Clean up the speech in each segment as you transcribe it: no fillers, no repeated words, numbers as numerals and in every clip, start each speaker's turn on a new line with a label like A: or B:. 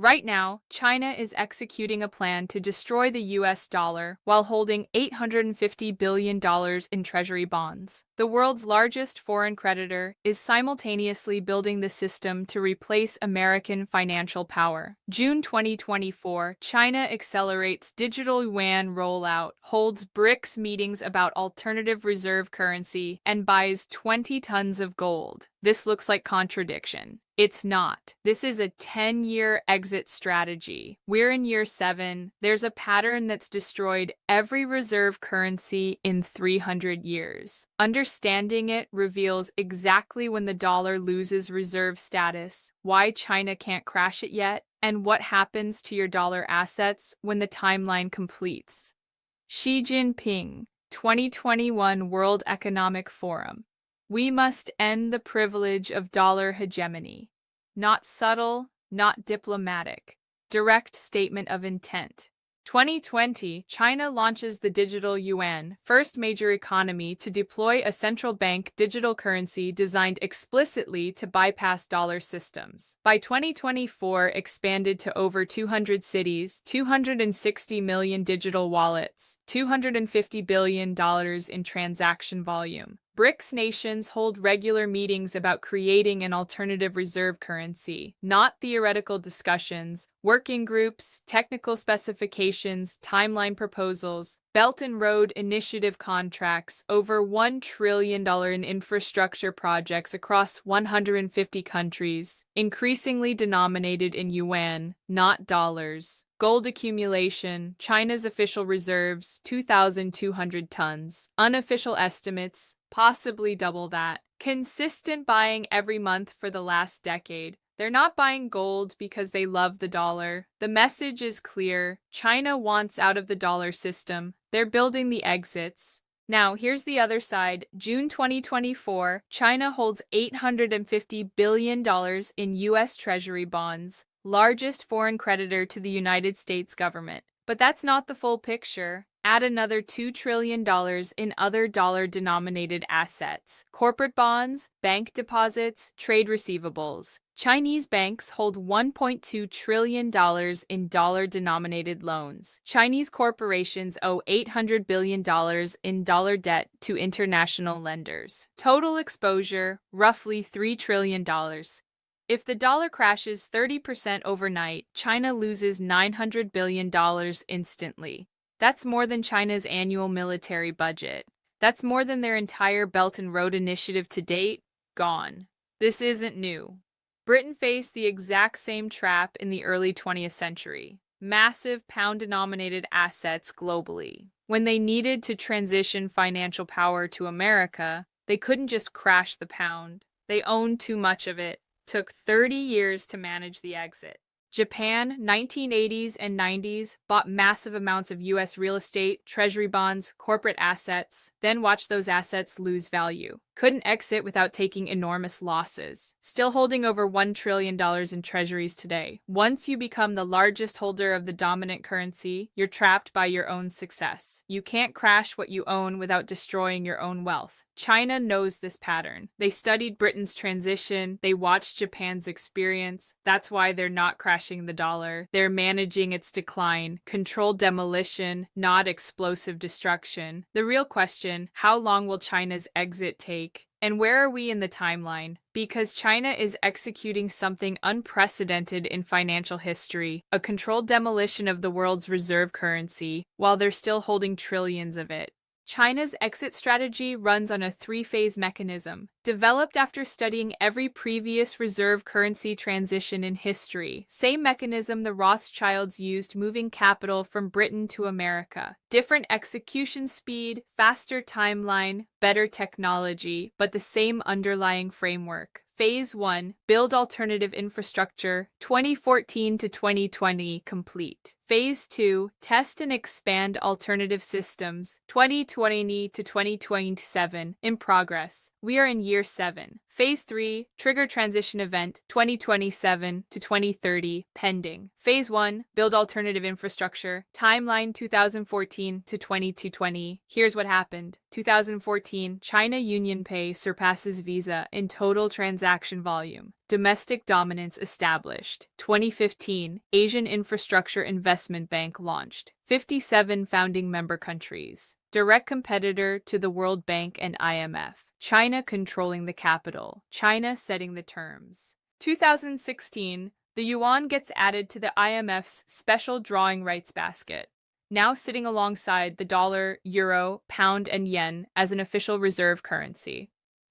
A: Right now, China is executing a plan to destroy the US dollar while holding $850 billion in Treasury bonds. The world's largest foreign creditor is simultaneously building the system to replace American financial power. June 2024, China accelerates Digital Yuan rollout, holds BRICS meetings about alternative reserve currency, and buys 20 tons of gold. This looks like contradiction. It's not. This is a 10-year exit strategy. We're in year 7. There's a pattern that's destroyed every reserve currency in 300 years. Understanding it reveals exactly when the dollar loses reserve status, why China can't crash it yet, and what happens to your dollar assets when the timeline completes. Xi Jinping, 2021 World Economic Forum. We must end the privilege of dollar hegemony. Not subtle, not diplomatic. Direct statement of intent. 2020, China launches the Digital Yuan, first major economy to deploy a central bank digital currency designed explicitly to bypass dollar systems. By 2024, expanded to over 200 cities, 260 million digital wallets, $250 billion in transaction volume. BRICS nations hold regular meetings about creating an alternative reserve currency, not theoretical discussions, working groups, technical specifications, timeline proposals, Belt and Road Initiative contracts, over $1 trillion in infrastructure projects across 150 countries, increasingly denominated in yuan, not dollars. Gold accumulation, China's official reserves, 2,200 tons. Unofficial estimates, possibly double that. Consistent buying every month for the last decade. They're not buying gold because they love the dollar. The message is clear. China wants out of the dollar system. They're building the exits. Now, here's the other side. June 2024, China holds $850 billion in U.S. Treasury bonds, largest foreign creditor to the United States government. But that's not the full picture. Add another $2 trillion in other dollar-denominated assets, corporate bonds, bank deposits, trade receivables. Chinese banks hold $1.2 trillion in dollar-denominated loans. Chinese corporations owe $800 billion in dollar debt to international lenders. Total exposure, roughly $3 trillion. If the dollar crashes 30% overnight, China loses $900 billion instantly. That's more than China's annual military budget. That's more than their entire Belt and Road Initiative to date, gone. This isn't new. Britain faced the exact same trap in the early 20th century. Massive pound-denominated assets globally. When they needed to transition financial power to America, they couldn't just crash the pound. They owned too much of it. Took 30 years to manage the exit. Japan, 1980s and 90s, bought massive amounts of U.S. real estate, treasury bonds, corporate assets, then watched those assets lose value. Couldn't exit without taking enormous losses. Still holding over $1 trillion in treasuries today. Once you become the largest holder of the dominant currency, you're trapped by your own success. You can't crash what you own without destroying your own wealth. China knows this pattern. They studied Britain's transition. They watched Japan's experience. That's why they're not crashing the dollar. They're managing its decline. Controlled demolition, not explosive destruction. The real question, how long will China's exit take? And where are we in the timeline? Because China is executing something unprecedented in financial history, a controlled demolition of the world's reserve currency, while they're still holding trillions of it. China's exit strategy runs on a three-phase mechanism, developed after studying every previous reserve currency transition in history. Same mechanism the Rothschilds used moving capital from Britain to America. Different execution speed, faster timeline, better technology, but the same underlying framework. Phase 1, build alternative infrastructure, 2014 to 2020 complete. Phase 2, test and expand alternative systems, 2020 to 2027 in progress. We are in year 7. Phase 3, trigger transition event, 2027 to 2030 pending. Phase 1, build alternative infrastructure, timeline 2014 to 2020. Here's what happened. 2014, China UnionPay surpasses Visa in total transaction volume. domestic dominance established. 2015, Asian Infrastructure Investment Bank launched. 57 founding member countries. Direct competitor to the World Bank and IMF. China controlling the capital. China setting the terms. 2016, the yuan gets added to the IMF's special drawing rights basket, now sitting alongside the dollar, euro, pound, and yen as an official reserve currency.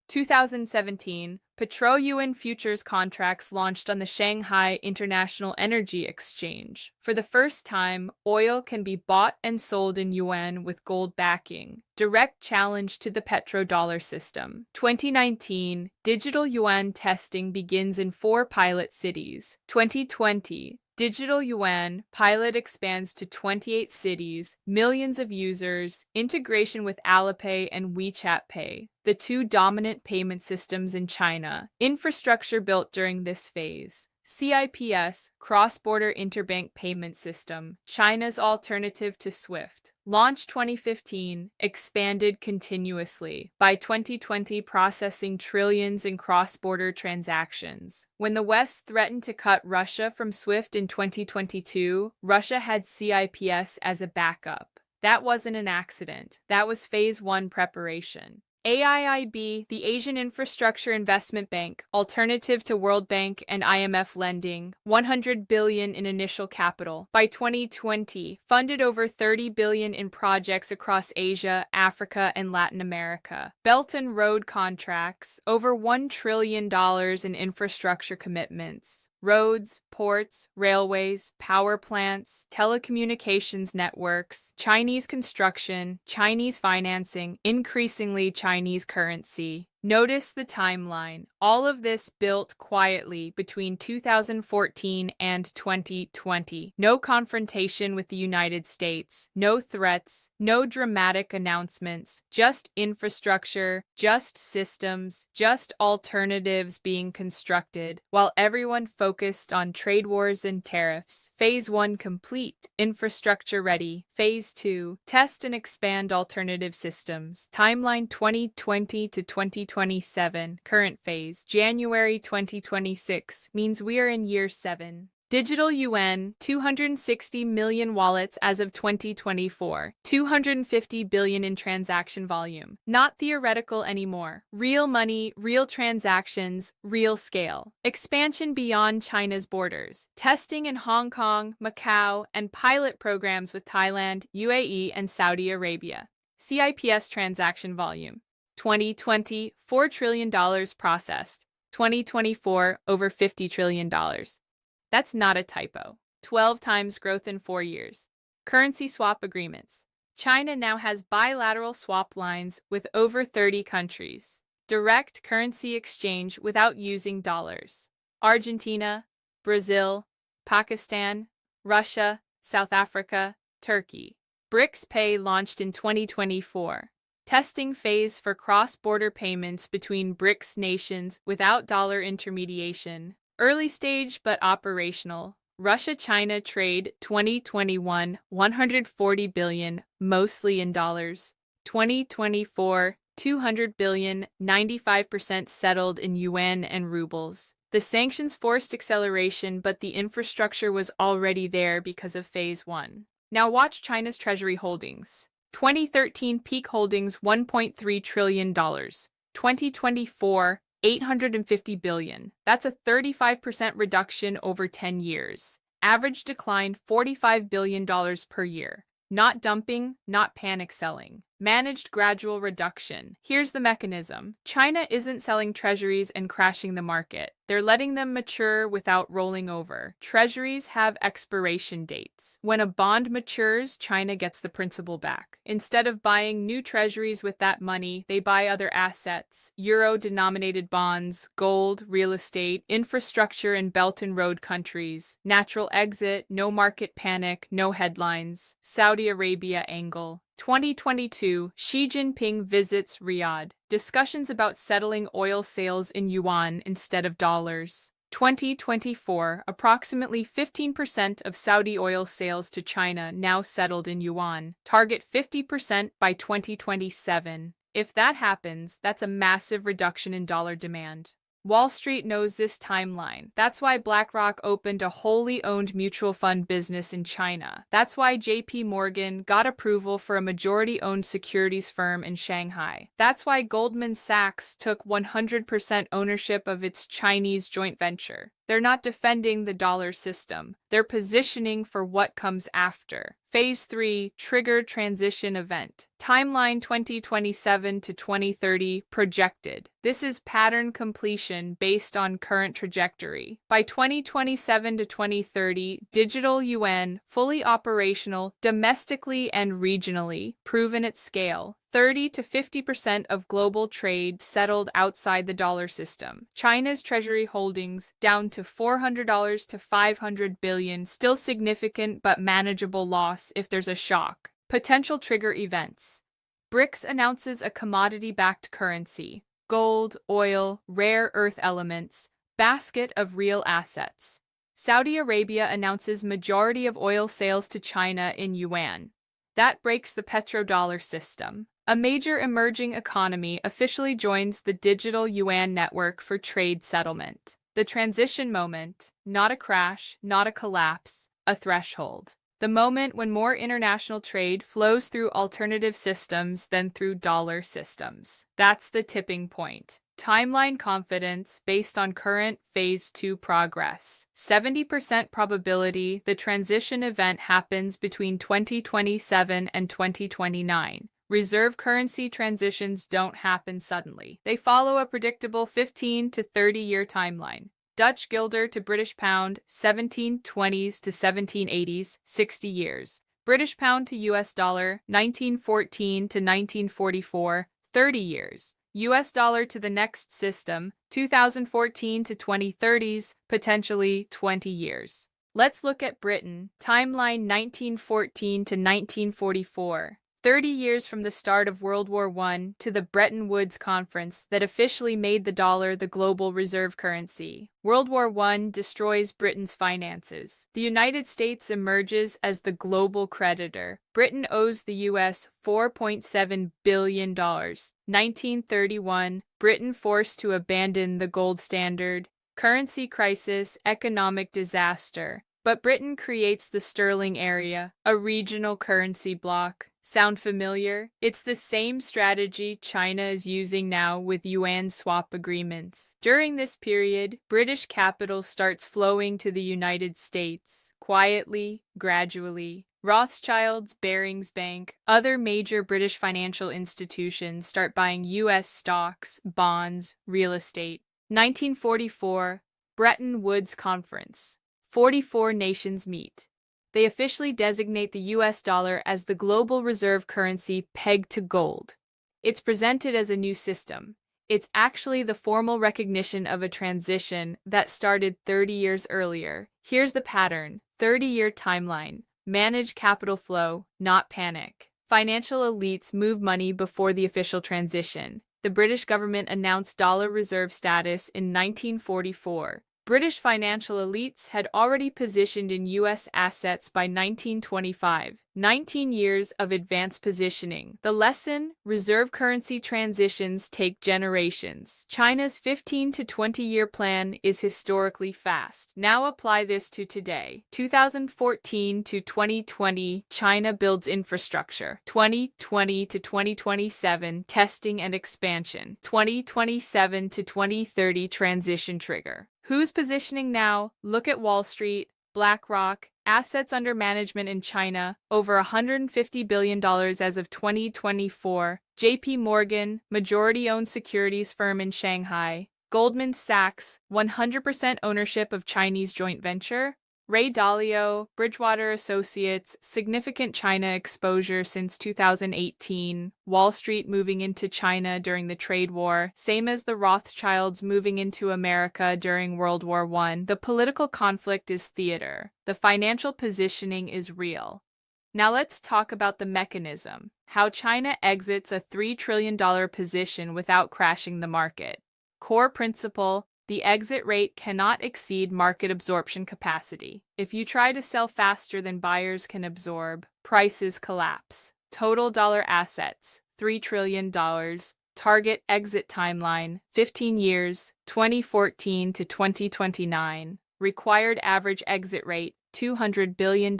A: 2017, Petro-Yuan futures contracts launched on the Shanghai International Energy Exchange. For the first time, oil can be bought and sold in yuan with gold backing. Direct challenge to the petrodollar system. 2019, Digital Yuan testing begins in 4 pilot cities. 2020, Digital Yuan pilot expands to 28 cities, millions of users, integration with Alipay and WeChat Pay, the 2 dominant payment systems in China. Infrastructure built during this phase. CIPS, Cross-Border Interbank Payment System, China's alternative to SWIFT. Launched 2015, expanded continuously. By 2020, processing trillions in cross-border transactions. When the West threatened to cut Russia from SWIFT in 2022, Russia had CIPS as a backup. That wasn't an accident. That was Phase 1 preparation. AIIB, the Asian Infrastructure Investment Bank, alternative to World Bank and IMF lending, $100 billion in initial capital. By 2020, funded over $30 billion in projects across Asia, Africa, and Latin America. Belt and Road contracts, over $1 trillion in infrastructure commitments. Roads, ports, railways, power plants, telecommunications networks, Chinese construction, Chinese financing, increasingly Chinese currency. Notice the timeline. All of this built quietly between 2014 and 2020. No confrontation with the United States, no threats, no dramatic announcements, just infrastructure, just systems, just alternatives being constructed, while everyone focused on trade wars and tariffs. Phase 1 complete, infrastructure ready. Phase 2, test and expand alternative systems. Timeline 2020 to 2027, current phase, January 2026, means we are in year 7. Digital Yuan, 260 million wallets as of 2024, 250 billion in transaction volume. Not theoretical anymore. Real money, real transactions, real scale. Expansion beyond China's borders. Testing in Hong Kong, Macau, and pilot programs with Thailand, UAE, and Saudi Arabia. CIPS transaction volume. 2020, $4 trillion processed. 2024, over $50 trillion. That's not a typo. 12 times growth in 4 years. Currency swap agreements. China now has bilateral swap lines with over 30 countries. Direct currency exchange without using dollars. Argentina, Brazil, Pakistan, Russia, South Africa, Turkey. BRICS Pay launched in 2024. Testing phase for cross-border payments between BRICS nations without dollar intermediation. Early stage but operational. Russia-China trade 2021, $140 billion, mostly in dollars. 2024, $200 billion, 95% settled in yuan and rubles. The sanctions forced acceleration, but the infrastructure was already there because of Phase 1. Now watch China's Treasury holdings. 2013 peak holdings $1.3 trillion. 2024, $850 billion. That's a 35% reduction over 10 years. Average decline $45 billion per year. Not dumping, not panic selling. Managed gradual reduction. Here's the mechanism. China isn't selling treasuries and crashing the market. They're letting them mature without rolling over. Treasuries have expiration dates. When a bond matures, China gets the principal back. Instead of buying new treasuries with that money, they buy other assets. Euro-denominated bonds, gold, real estate, infrastructure in Belt and Road countries. Natural exit, no market panic, no headlines. Saudi Arabia angle. 2022, Xi Jinping visits Riyadh. Discussions about settling oil sales in yuan instead of dollars. 2024, approximately 15% of Saudi oil sales to China now settled in yuan. Target 50% by 2027. If that happens, that's a massive reduction in dollar demand. Wall Street knows this timeline. That's why BlackRock opened a wholly owned mutual fund business in China. That's why JP Morgan got approval for a majority-owned securities firm in Shanghai. That's why Goldman Sachs took 100% ownership of its Chinese joint venture. They're not defending the dollar system. They're positioning for what comes after. Phase 3, Trigger Transition Event. Timeline 2027 to 2030 projected. This is pattern completion based on current trajectory. By 2027 to 2030, Digital Yuan fully operational domestically and regionally, proven at scale. 30 to 50% of global trade settled outside the dollar system. China's Treasury holdings down to $400 to $500 billion, still significant but manageable loss if there's a shock. Potential trigger events. BRICS announces a commodity-backed currency. Gold, oil, rare earth elements, basket of real assets. Saudi Arabia announces majority of oil sales to China in yuan. That breaks the petrodollar system. A major emerging economy officially joins the Digital Yuan network for trade settlement. The transition moment, not a crash, not a collapse, a threshold. The moment when more international trade flows through alternative systems than through dollar systems. That's the tipping point. Timeline confidence based on current Phase 2 progress. 70% probability the transition event happens between 2027 and 2029. Reserve currency transitions don't happen suddenly. They follow a predictable 15 to 30-year timeline. Dutch guilder to British pound, 1720s to 1780s, 60 years. British pound to US dollar, 1914 to 1944, 30 years. US dollar to the next system, 2014 to 2030s, potentially 20 years. Let's look at Britain. Timeline 1914 to 1944. 30 years from the start of World War I to the Bretton Woods Conference that officially made the dollar the global reserve currency. World War I destroys Britain's finances. The United States emerges as the global creditor. Britain owes the U.S. $4.7 billion. 1931, Britain forced to abandon the gold standard. Currency crisis, economic disaster. But Britain creates the sterling area, a regional currency bloc. Sound familiar? It's the same strategy China is using now with yuan swap agreements. During this period, British capital starts flowing to the United States, quietly, gradually. Rothschilds, Barings Bank, other major British financial institutions start buying U.S. stocks, bonds, real estate. 1944, Bretton Woods Conference. 44 nations meet. They officially designate the US dollar as the global reserve currency pegged to gold. It's presented as a new system. It's actually the formal recognition of a transition that started 30 years earlier. Here's the pattern. 30-year timeline. Manage capital flow, not panic. Financial elites move money before the official transition. The British government announced dollar reserve status in 1944. British financial elites had already positioned in U.S. assets by 1925. 19 years of advanced positioning. The lesson: reserve currency transitions take generations. China's 15 to 20-year plan is historically fast. Now apply this to today. 2014 to 2020, China builds infrastructure. 2020 to 2027, testing and expansion. 2027 to 2030, transition trigger. Who's positioning now? Look at Wall Street, BlackRock, assets under management in China, over $150 billion as of 2024, JP Morgan, majority-owned securities firm in Shanghai, Goldman Sachs, 100% ownership of Chinese joint venture, Ray Dalio, Bridgewater Associates, significant China exposure since 2018, Wall Street moving into China during the trade war, same as the Rothschilds moving into America during World War I. The political conflict is theater. The financial positioning is real. Now let's talk about the mechanism, how China exits a $3 trillion position without crashing the market. Core principle: the exit rate cannot exceed market absorption capacity. If you try to sell faster than buyers can absorb, prices collapse. Total dollar assets, $3 trillion. Target exit timeline, 15 years, 2014 to 2029. Required average exit rate, $200 billion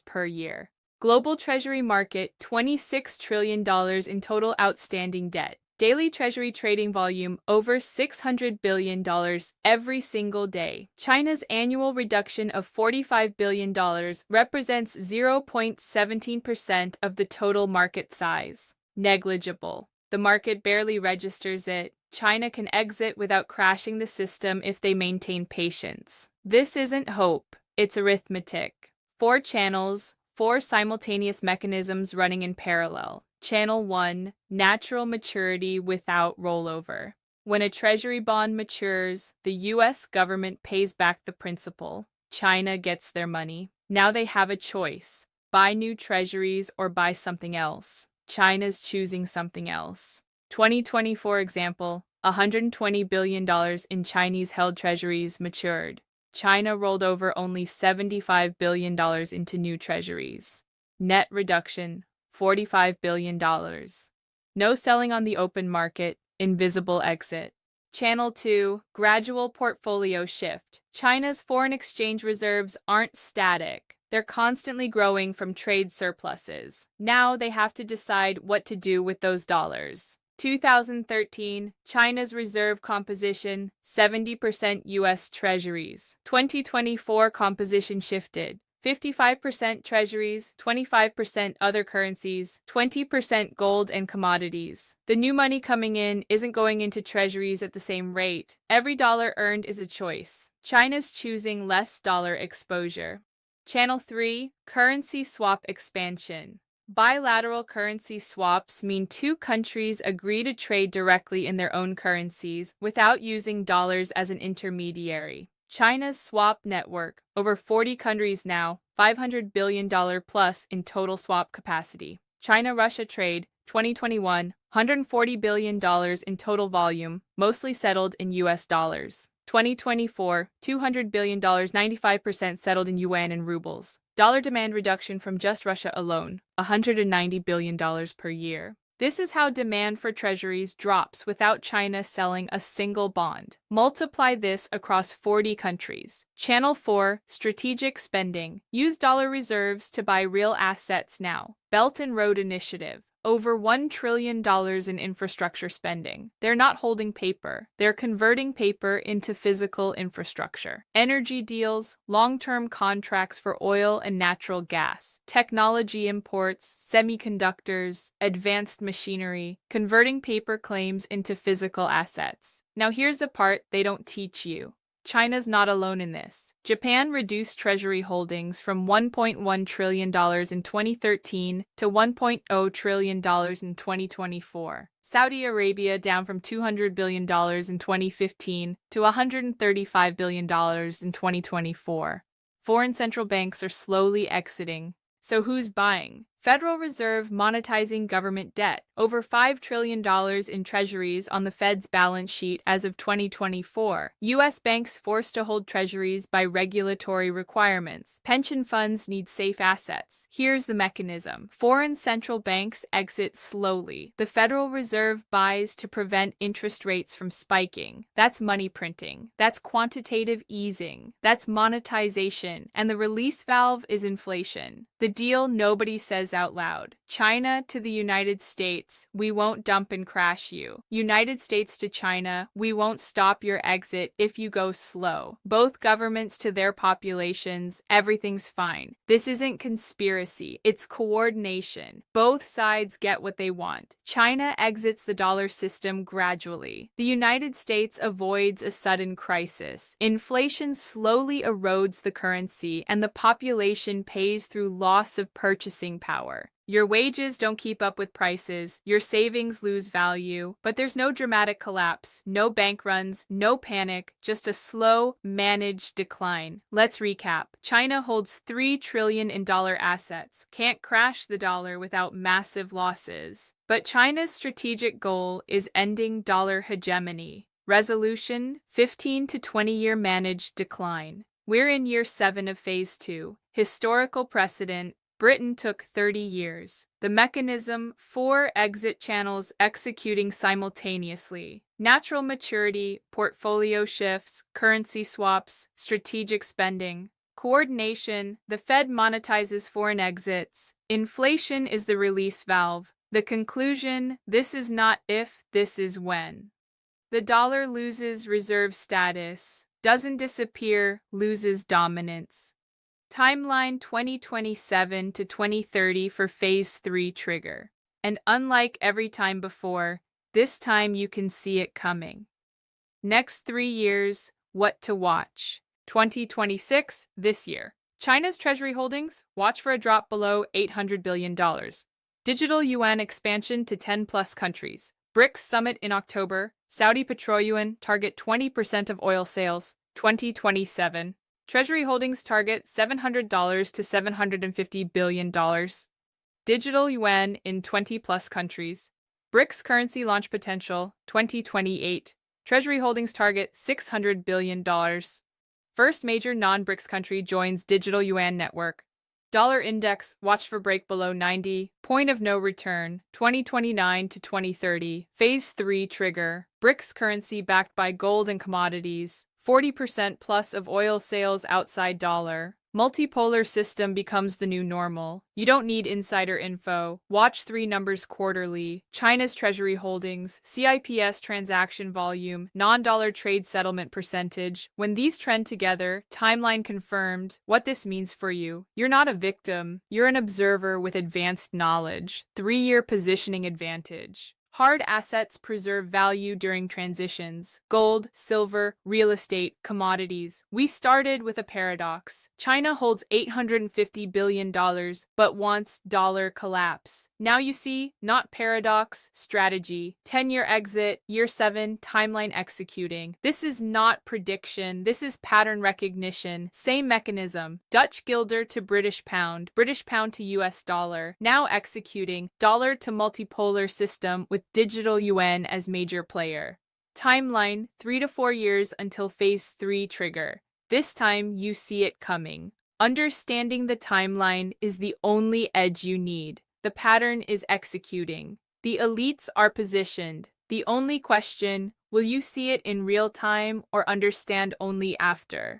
A: per year. Global Treasury market, $26 trillion in total outstanding debt. Daily Treasury trading volume, over $600 billion every single day. China's annual reduction of $45 billion represents 0.17% of the total market size. Negligible. The market barely registers it. China can exit without crashing the system if they maintain patience. This isn't hope, it's arithmetic. 4 channels, 4 simultaneous mechanisms running in parallel. Channel 1, natural maturity without rollover. When a treasury bond matures, the US government pays back the principal. China gets their money. Now they have a choice: buy new treasuries or buy something else. China's choosing something else. 2024 example, $120 billion in Chinese-held treasuries matured. China rolled over only $75 billion into new treasuries. Net reduction, $45 billion. No selling on the open market, invisible exit. Channel 2, gradual portfolio shift. China's foreign exchange reserves aren't static. They're constantly growing from trade surpluses. Now they have to decide what to do with those dollars. 2013, China's reserve composition, 70% U.S. Treasuries. 2024 composition shifted. 55% treasuries, 25% other currencies, 20% gold and commodities. The new money coming in isn't going into treasuries at the same rate. Every dollar earned is a choice. China's choosing less dollar exposure. Channel 3, currency swap expansion. Bilateral currency swaps mean 2 countries agree to trade directly in their own currencies without using dollars as an intermediary. China's swap network, over 40 countries now, $500 billion plus in total swap capacity. China-Russia trade, 2021, $140 billion in total volume, mostly settled in US dollars. 2024, $200 billion, 95% settled in yuan and rubles. Dollar demand reduction from just Russia alone, $190 billion per year. This is how demand for treasuries drops without China selling a single bond. Multiply this across 40 countries. Channel 4, strategic spending. Use dollar reserves to buy real assets now. Belt and Road Initiative. Over $1 trillion in infrastructure spending. They're not holding paper. They're converting paper into physical infrastructure. Energy deals, long-term contracts for oil and natural gas, technology imports, semiconductors, advanced machinery, converting paper claims into physical assets. Now here's the part they don't teach you. China's not alone in this. Japan reduced treasury holdings from $1.1 trillion in 2013 to $1.0 trillion in 2024. Saudi Arabia down from $200 billion in 2015 to $135 billion in 2024. Foreign central banks are slowly exiting. So who's buying? Federal Reserve monetizing government debt. Over $5 trillion in treasuries on the Fed's balance sheet as of 2024. U.S. banks forced to hold treasuries by regulatory requirements. Pension funds need safe assets. Here's the mechanism. Foreign central banks exit slowly. The Federal Reserve buys to prevent interest rates from spiking. That's money printing. That's quantitative easing. That's monetization. And the release valve is inflation. The deal nobody says out loud. China to the United States, we won't dump and crash you. United States to China, we won't stop your exit if you go slow. Both governments to their populations, everything's fine. This isn't conspiracy, it's coordination. Both sides get what they want. China exits the dollar system gradually. The United States avoids a sudden crisis. Inflation slowly erodes the currency and the population pays through loss of purchasing power. Your wages don't keep up with prices, your savings lose value, but there's no dramatic collapse, no bank runs, no panic, just a slow, managed decline. Let's recap. China holds $3 trillion in dollar assets, can't crash the dollar without massive losses. But China's strategic goal is ending dollar hegemony. Resolution: 15 to 20-year managed decline. We're in year 7 of phase 2. Historical precedent. Britain took 30 years. The mechanism, 4 exit channels executing simultaneously. Natural maturity, portfolio shifts, currency swaps, strategic spending. Coordination, the Fed monetizes foreign exits. Inflation is the release valve. The conclusion, this is not if, this is when. The dollar loses reserve status, doesn't disappear, loses dominance. Timeline 2027 to 2030 for Phase 3 trigger. And unlike every time before, this time you can see it coming. Next 3 years, what to watch. 2026, this year. China's Treasury holdings, watch for a drop below $800 billion. Digital Yuan expansion to 10-plus countries. BRICS summit in October. Saudi Petroleum target 20% of oil sales. 2027. Treasury holdings target $700 to $750 billion. Digital Yuan in 20-plus countries. BRICS currency launch potential, 2028. Treasury holdings target $600 billion. First major non-BRICS country joins Digital Yuan network. Dollar index, watch for break below 90. Point of no return, 2029 to 2030. Phase 3 trigger. BRICS currency backed by gold and commodities. 40% plus of oil sales outside dollar. Multipolar system becomes the new normal. You don't need insider info. Watch 3 numbers quarterly. China's Treasury holdings, CIPS transaction volume, non-dollar trade settlement percentage. When these trend together, timeline confirmed. What this means for you. You're not a victim. You're an observer with advanced knowledge. 3-year positioning advantage. Hard assets preserve value during transitions. Gold, silver, real estate, commodities. We started with a paradox. China holds $850 billion, but wants dollar collapse. Now you see, not paradox, strategy. 10-year exit, year 7, timeline executing. This is not prediction. This is pattern recognition. Same mechanism. Dutch guilder to British pound to US dollar. Now executing. Dollar to multipolar system with Digital Yuan as major player. Timeline, 3 to 4 years until Phase 3 trigger. This time you see it coming. Understanding the timeline is the only edge you need. The pattern is executing. The elites are positioned. The only question, will you see it in real time or understand only after?